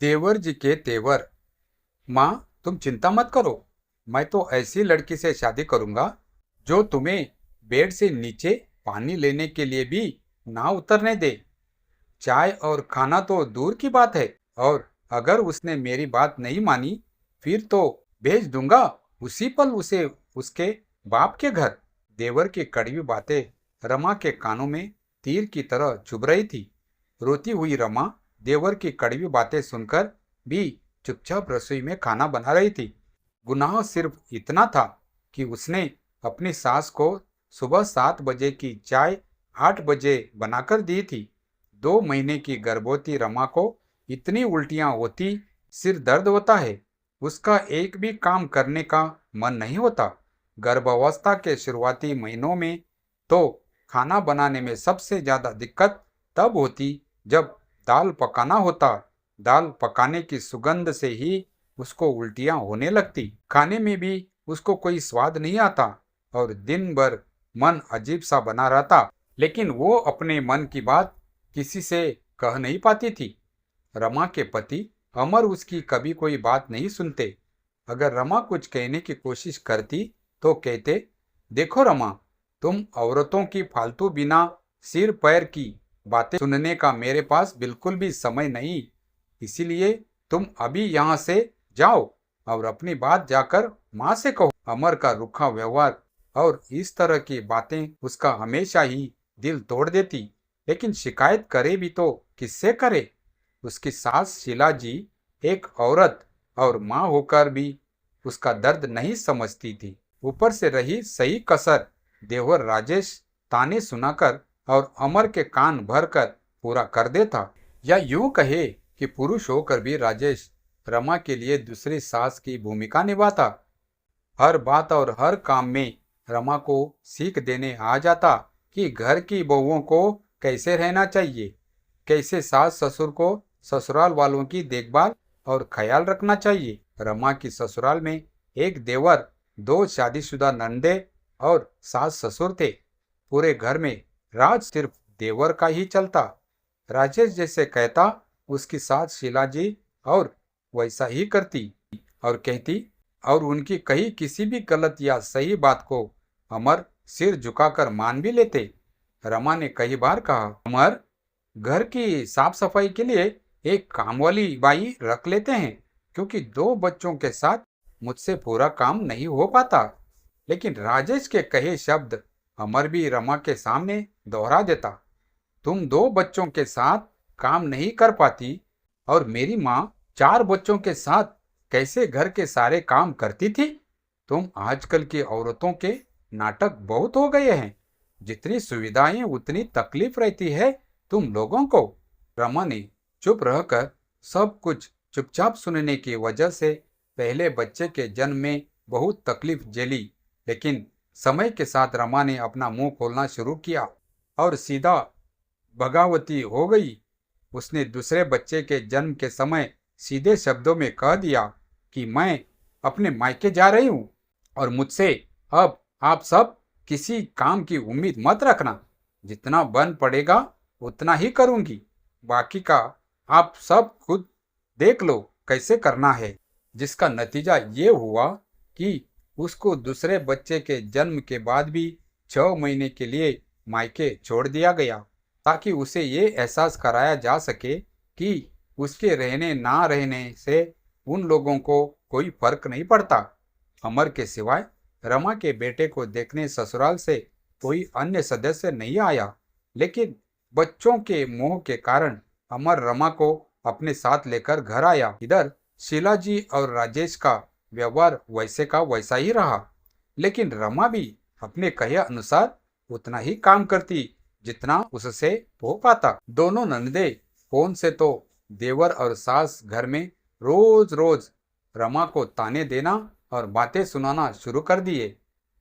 देवर जी के तेवर। माँ, तुम चिंता मत करो। मैं तो ऐसी लड़की से शादी करूंगा जो तुम्हें बेड से नीचे पानी लेने के लिए भी ना उतरने दे। चाय और खाना तो दूर की बात है, और अगर उसने मेरी बात नहीं मानी फिर तो भेज दूंगा उसी पल उसे उसके बाप के घर। देवर की कड़वी बातें रमा के कानों में तीर की तरह चुभ रही थी। रोती हुई रमा देवर की कड़वी बातें सुनकर भी चुपचाप रसोई में खाना बना रही थी। गुनाह सिर्फ इतना था कि उसने अपनी सास को सुबह 7 बजे की चाय 8 बजे बनाकर दी थी। 2 महीने की गर्भवती रमा को इतनी उल्टियां होती, सिर दर्द होता है, उसका एक भी काम करने का मन नहीं होता। गर्भावस्था के शुरुआती महीनों में तो खाना बनाने में सबसे ज्यादा दिक्कत तब होती जब दाल पकाना होता। दाल पकाने की सुगंध से ही उसको उल्टियां होने लगती। खाने में भी उसको कोई स्वाद नहीं आता और दिन भर मन अजीब सा बना रहता। लेकिन वो अपने मन की बात किसी से कह नहीं पाती थी। रमा के पति अमर उसकी कभी कोई बात नहीं सुनते। अगर रमा कुछ कहने की कोशिश करती तो कहते, देखो रमा, तुम औरतों की फालतू बिना सिर पैर की बातें सुनने का मेरे पास बिल्कुल भी समय नहीं, इसीलिए तुम अभी यहाँ से जाओ और अपनी बात जाकर माँ से कहो। अमर का रूखा व्यवहार और इस तरह की बातें उसका हमेशा ही दिल तोड़ देती। लेकिन शिकायत करे भी तो किससे करे? उसकी सास शीला जी एक औरत और माँ होकर भी उसका दर्द नहीं समझती थी। ऊपर से रही सही कसर देवर राजेश ताने सुनाकर और अमर के कान भरकर पूरा कर देता। या यूं कहे कि पुरुष होकर भी राजेश रमा के लिए दूसरी सास की भूमिका निभाता। हर बात और हर काम में रमा को सीख देने आ जाता कि घर की बहुओं को कैसे रहना चाहिए, कैसे सास ससुर को ससुराल वालों की देखभाल और ख्याल रखना चाहिए। रमा की ससुराल में एक देवर, 2 शादीशुदा नंदे और सास ससुर थे। पूरे घर में राज सिर्फ देवर का ही चलता। राजेश जैसे कहता उसकी सास शीला जी और वैसा ही करती और कहती, और उनकी कही किसी भी गलत या सही बात को अमर सिर झुकाकर मान भी लेते। रमा ने कई बार कहा, अमर, घर की साफ सफाई के लिए एक कामवाली बाई रख लेते हैं, क्योंकि 2 बच्चों के साथ मुझसे पूरा काम नहीं हो पाता। लेकिन राजेश के कहे शब्द अमर भी रमा के सामने दोहरा देता। तुम 2 बच्चों के साथ काम नहीं कर पाती और मेरी माँ 4 बच्चों के साथ कैसे घर के सारे काम करती थी? तुम आजकल की औरतों के नाटक बहुत हो गए हैं। जितनी सुविधाएं उतनी तकलीफ रहती है तुम लोगों को। रमा ने चुप रहकर सब कुछ चुपचाप सुनने की वजह से पहले बच्चे के जन्म में बहुत तकलीफ झेली। लेकिन समय के साथ रमा ने अपना मुंह खोलना शुरू किया और सीधा बगावती हो गई। उसने दूसरे बच्चे के जन्म के समय सीधे शब्दों में कह दिया कि मैं अपने मायके जा रही हूँ और मुझसे अब आप सब किसी काम की उम्मीद मत रखना। जितना बन पड़ेगा उतना ही करूंगी, बाकी का आप सब खुद देख लो कैसे करना है। जिसका नतीजा ये हुआ कि उसको दूसरे बच्चे के जन्म के बाद भी 6 महीने के लिए मायके छोड़ दिया गया, ताकि उसे ये एहसास कराया जा सके कि उसके रहने ना रहने से उन लोगों को कोई फर्क नहीं पड़ता। अमर के सिवाय रमा के बेटे को देखने ससुराल से कोई अन्य सदस्य नहीं आया। लेकिन बच्चों के मोह के कारण अमर रमा को अपने साथ लेकर घर आया। इधर शीला जी और राजेश का व्यवहार वैसे का वैसा ही रहा, लेकिन रमा भी अपने कहे अनुसार उतना ही काम करती जितना उससे हो पाता। दोनों नंदे फोन से तो देवर और सास घर में रोज रोज रमा को ताने देना और बातें सुनाना शुरू कर दिए।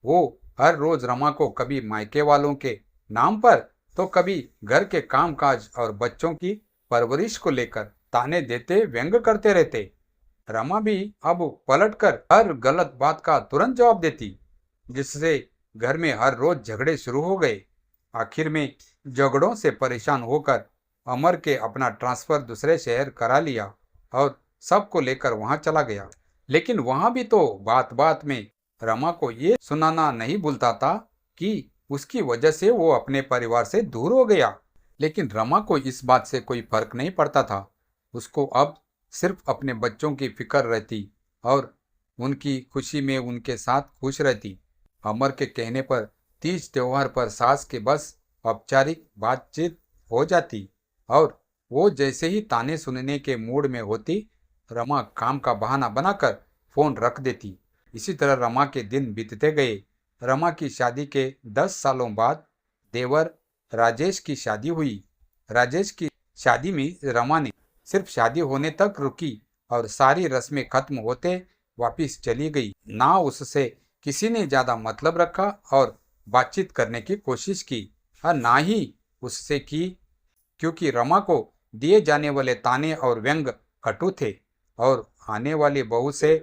वो हर रोज रमा को कभी मायके वालों के नाम पर तो कभी घर के कामकाज और बच्चों की परवरिश को लेकर ताने देते व्यंग करते रहते। रमा भी अब पलटकर हर गलत बात का तुरंत जवाब देती, जिससे घर में हर रोज झगड़े शुरू हो गए। आखिर में झगड़ों से परेशान होकर अमर के अपना ट्रांसफर दूसरे शहर करा लिया और सबको लेकर वहां चला गया। लेकिन वहां भी तो बात बात में रमा को ये सुनाना नहीं भूलता था कि उसकी वजह से वो अपने परिवार से दूर हो गया। लेकिन रमा को इस बात से कोई फर्क नहीं पड़ता था। उसको अब सिर्फ अपने बच्चों की फिक्र रहती और उनकी खुशी में उनके साथ खुश रहती। अमर के कहने पर तीज त्योहार पर सास के बस औपचारिक बातचीत हो जाती और वो जैसे ही ताने सुनने के मूड में होती, रमा काम का बहाना बनाकर फोन रख देती। इसी तरह रमा के दिन बीतते गए। रमा की शादी के 10 सालों बाद देवर राजेश की शादी हुई। राजेश की शादी में रमा ने सिर्फ शादी होने तक रुकी और सारी रस्में खत्म होते वापिस चली गई। ना उससे किसी ने ज्यादा मतलब रखा और बातचीत करने की कोशिश की और ना ही उससे की, क्योंकि रमा को दिए जाने वाले ताने और व्यंग कटु थे और आने वाली बहू से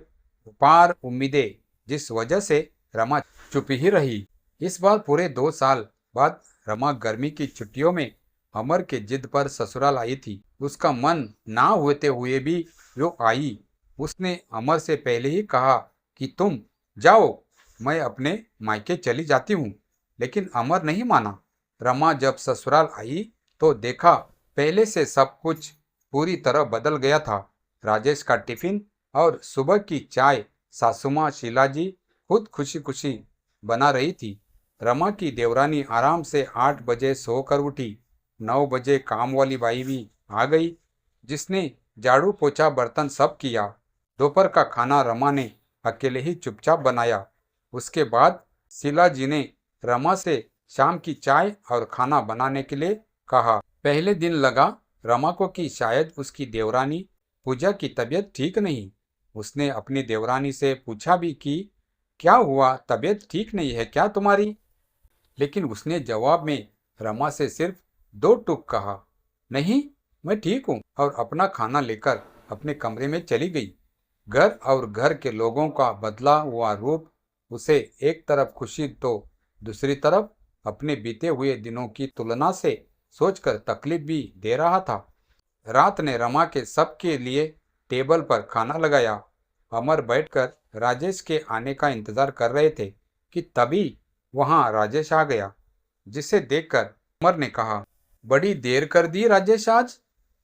अपार उम्मीदें, जिस वजह से रमा चुप ही रही। इस बार पूरे 2 साल बाद रमा गर्मी की छुट्टियों में अमर के जिद पर ससुराल आई थी। उसका मन ना होते हुए भी वो आई। उसने अमर से पहले ही कहा कि तुम जाओ, मैं अपने मायके चली जाती हूँ। लेकिन अमर नहीं माना। रमा जब ससुराल आई तो देखा पहले से सब कुछ पूरी तरह बदल गया था। राजेश का टिफिन और सुबह की चाय सासुमा शीलाजी खुद खुशी खुशी बना रही थी। रमा की देवरानी आराम से 8 बजे सोकर उठी। 9 बजे काम वाली बाई भी आ गई, जिसने झाड़ू पोछा बर्तन सब किया। दोपहर का खाना रमा ने अकेले ही चुपचाप बनाया। उसके बाद शीला जी ने रमा से शाम की चाय और खाना बनाने के लिए कहा। पहले दिन लगा रमा को कि शायद उसकी देवरानी पूजा की तबीयत ठीक नहीं। उसने अपनी देवरानी से पूछा भी कि क्या हुआ, तबीयत ठीक नहीं है क्या तुम्हारी? लेकिन उसने जवाब में रमा से सिर्फ 2 टूक कहा, नहीं मैं ठीक हूँ, और अपना खाना लेकर अपने कमरे में चली गई। घर और घर के लोगों का बदला हुआ रूप उसे एक तरफ खुशी तो दूसरी तरफ अपने बीते हुए दिनों की तुलना से सोचकर तकलीफ भी दे रहा था। रात ने रमा के सबके लिए टेबल पर खाना लगाया। अमर बैठकर राजेश के आने का इंतजार कर रहे थे कि तभी वहां राजेश आ गया, जिसे देखकर अमर ने कहा, बड़ी देर कर दी राजेश आज,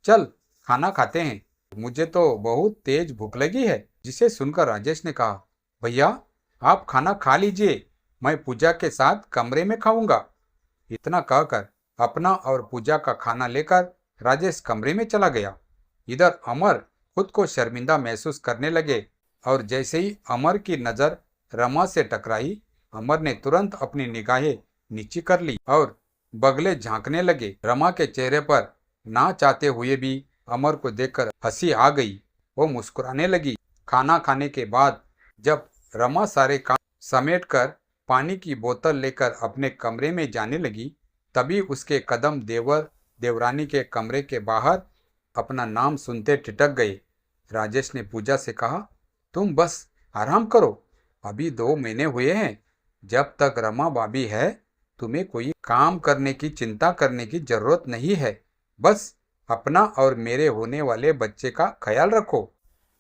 चल खाना खाते हैं, मुझे तो बहुत तेज भूख लगी है। जिसे सुनकर राजेश ने कहा, भैया आप खाना खा लीजिए, मैं पूजा के साथ कमरे में खाऊंगा। इतना कहकर अपना और पूजा का खाना लेकर राजेश कमरे में चला गया। इधर अमर खुद को शर्मिंदा महसूस करने लगे और जैसे ही अमर की नजर रमा से टकराई, अमर ने तुरंत अपनी निगाहें नीची कर ली और बगले झांकने लगे। रमा के चेहरे पर ना चाहते हुए भी अमर को देखकर हंसी आ गई। वो मुस्कुराने लगी। खाना खाने के बाद जब रमा सारे काम समेटकर पानी की बोतल लेकर अपने कमरे में जाने लगी, तभी उसके कदम देवर देवरानी के कमरे के बाहर अपना नाम सुनते ठिठक गए। राजेश ने पूजा से कहा, तुम बस आराम करो, अभी 2 महीने हुए हैं। जब तक रमा भाभी है तुम्हें कोई काम करने की चिंता करने की जरूरत नहीं है। बस अपना और मेरे होने वाले बच्चे का ख्याल रखो,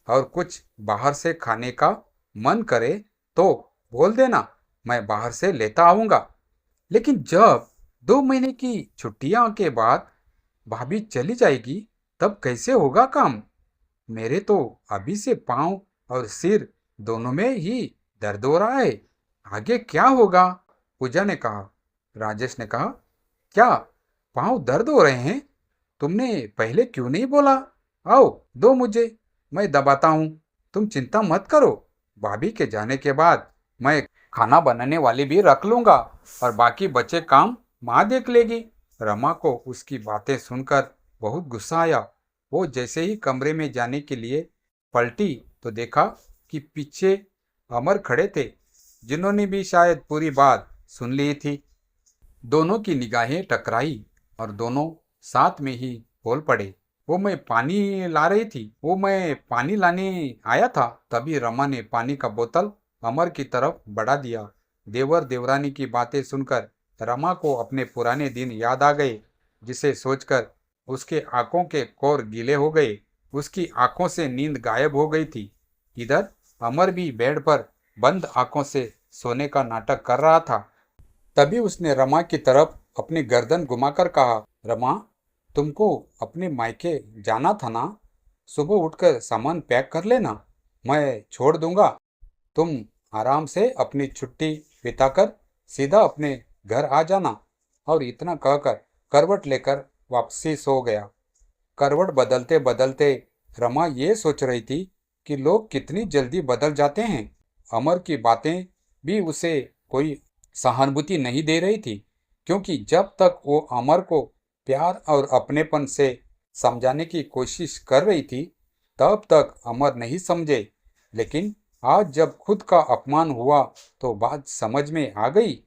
और कुछ बाहर से खाने का मन करे तो बोल देना, मैं बाहर से लेता आऊंगा। लेकिन जब 2 महीने की छुट्टियां के बाद भाभी चली जाएगी तब कैसे होगा काम? मेरे तो अभी से पाँव और सिर दोनों में ही दर्द हो रहा है, आगे क्या होगा? पूजा ने कहा। राजेश ने कहा, क्या पाँव दर्द हो रहे हैं? तुमने पहले क्यों नहीं बोला? आओ दो मुझे, मैं दबाता हूँ। तुम चिंता मत करो, भाभी के जाने के बाद मैं खाना बनाने वाली भी रख लूंगा और बाकी बचे काम माँ देख लेगी। रमा को उसकी बातें सुनकर बहुत गुस्सा आया। वो जैसे ही कमरे में जाने के लिए पलटी तो देखा कि पीछे अमर खड़े थे, जिन्होंने भी शायद पूरी बात सुन ली थी। दोनों की निगाहें टकराई और दोनों साथ में ही बोल पड़े, वो मैं पानी लाने आया था। तभी रमा ने पानी का बोतल अमर की तरफ बढ़ा दिया। देवर देवरानी की बातें सुनकर रमा को अपने पुराने दिन याद आ गए, जिसे सोचकर उसके आंखों के कोर गीले हो गए। उसकी आंखों से नींद गायब हो गई थी। इधर अमर भी बेड पर बंद आंखों से सोने का नाटक कर रहा था। तभी उसने रमा की तरफ अपनी गर्दन घुमाकर कहा, रमा, तुमको अपने मायके जाना था ना? सुबह उठकर सामान पैक कर लेना, मैं छोड़ दूंगा। तुम आराम से अपनी छुट्टी बिताकर सीधा अपने घर आ जाना। और इतना कहकर करवट लेकर वापसी सो गया। करवट बदलते बदलते रमा ये सोच रही थी कि लोग कितनी जल्दी बदल जाते हैं। अमर की बातें भी उसे कोई सहानुभूति नहीं दे रही थी, क्योंकि जब तक वो अमर को प्यार और अपनेपन से समझाने की कोशिश कर रही थी, तब तक अमर नहीं समझे। लेकिन आज जब खुद का अपमान हुआ तो बात समझ में आ गई।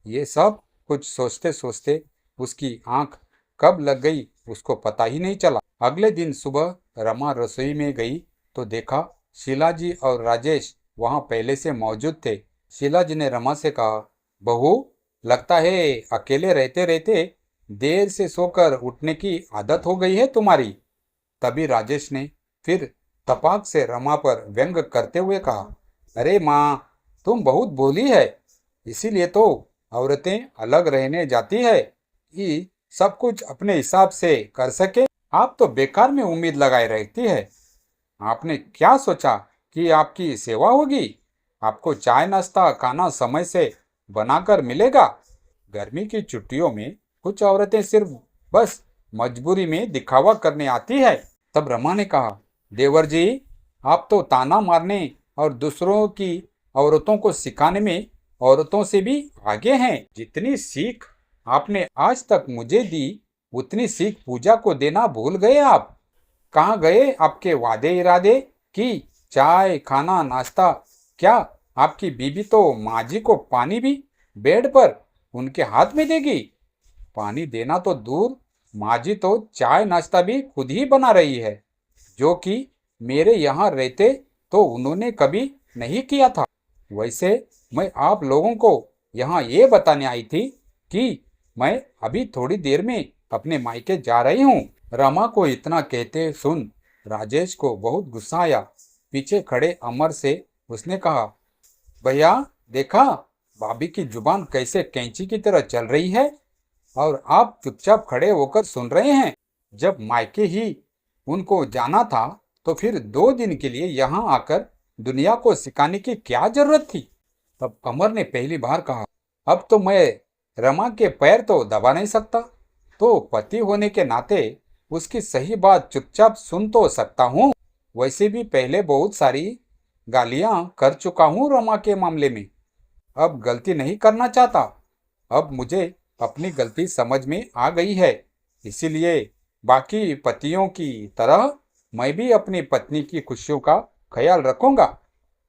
ये सब कुछ सोचते सोचते उसकी आंख कब लग गई उसको पता ही नहीं चला। अगले दिन सुबह रमा रसोई में गई तो देखा शीला जी और राजेश वहां पहले से मौजूद थे। शीला जी ने रमा से कहा, बहू, लगता है अकेले रहते रहते देर से सोकर उठने की आदत हो गई है तुम्हारी। तभी राजेश ने फिर तपाक से रमा पर व्यंग करते हुए कहा, अरे माँ, तुम बहुत भोली है, इसीलिए तो औरतें अलग रहने जाती है कि सब कुछ अपने हिसाब से कर सके। आप तो बेकार में उम्मीद लगाए रहती है। आपने क्या सोचा कि आपकी सेवा होगी? आपको चाय नाश्ता खाना समय से बनाकर मिलेगा। गर्मी की छुट्टियों में कुछ औरतें सिर्फ बस मजबूरी में दिखावा करने आती है। तब रमा ने कहा, देवर जी, आप तो ताना मारने और दूसरों की औरतों को सिखाने में औरतों से भी आगे हैं। जितनी सीख आपने आज तक मुझे दी, उतनी सीख पूजा को देना भूल गए आप। कहाँ गए आपके वादे इरादे कि चाय खाना नाश्ता? क्या आपकी बीबी तो माँ जी को पानी भी बेड पर उनके हाथ में देगी? पानी देना तो दूर, माँ जी तो चाय नाश्ता भी खुद ही बना रही है, जो कि मेरे यहाँ रहते तो उन्होंने कभी नहीं किया था। वैसे मैं आप लोगों को यहाँ ये बताने आई थी कि मैं अभी थोड़ी देर में अपने मायके जा रही हूँ। रमा को इतना कहते सुन राजेश को बहुत गुस्सा आया। पीछे खड़े अमर से उसने कहा, भैया, देखा भाभी की जुबान कैसे कैंची की तरह चल रही है और आप चुपचाप खड़े होकर सुन रहे हैं। जब मायके ही उनको जाना था तो फिर 2 दिन के लिए यहाँ आकर दुनिया को सिखाने की क्या जरूरत थी? तब अमर ने पहली बार कहा, अब तो मैं रमा के पैर तो दबा नहीं सकता, तो पति होने के नाते उसकी सही बात चुपचाप सुन तो सकता हूँ। वैसे भी पहले बहुत सारी गालियां कर चुका हूँ रमा के मामले में। अब गलती नहीं करना चाहता। अब मुझे अपनी गलती समझ में आ गई है, इसीलिए बाकी पतियों की तरह मैं भी अपनी पत्नी की खुशियों का ख्याल रखूंगा।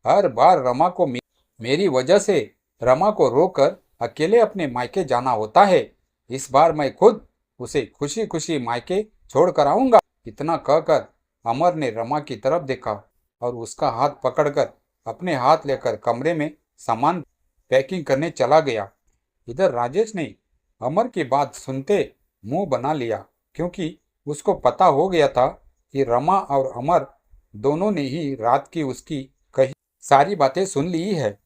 हर बार रमा को मेरी वजह से रमा को रोकर अकेले अपने मायके जाना होता है। इस बार मैं खुद उसे खुशी खुशी मायके छोड़ कर आऊंगा। इतना कहकर अमर ने रमा की तरफ देखा और उसका हाथ पकड़कर अपने हाथ लेकर कमरे में सामान पैकिंग करने चला गया। इधर राजेश ने अमर की बात सुनते मुंह बना लिया, क्योंकि उसको पता हो गया था कि रमा और अमर दोनों ने ही रात की उसकी कही सारी बातें सुन ली है।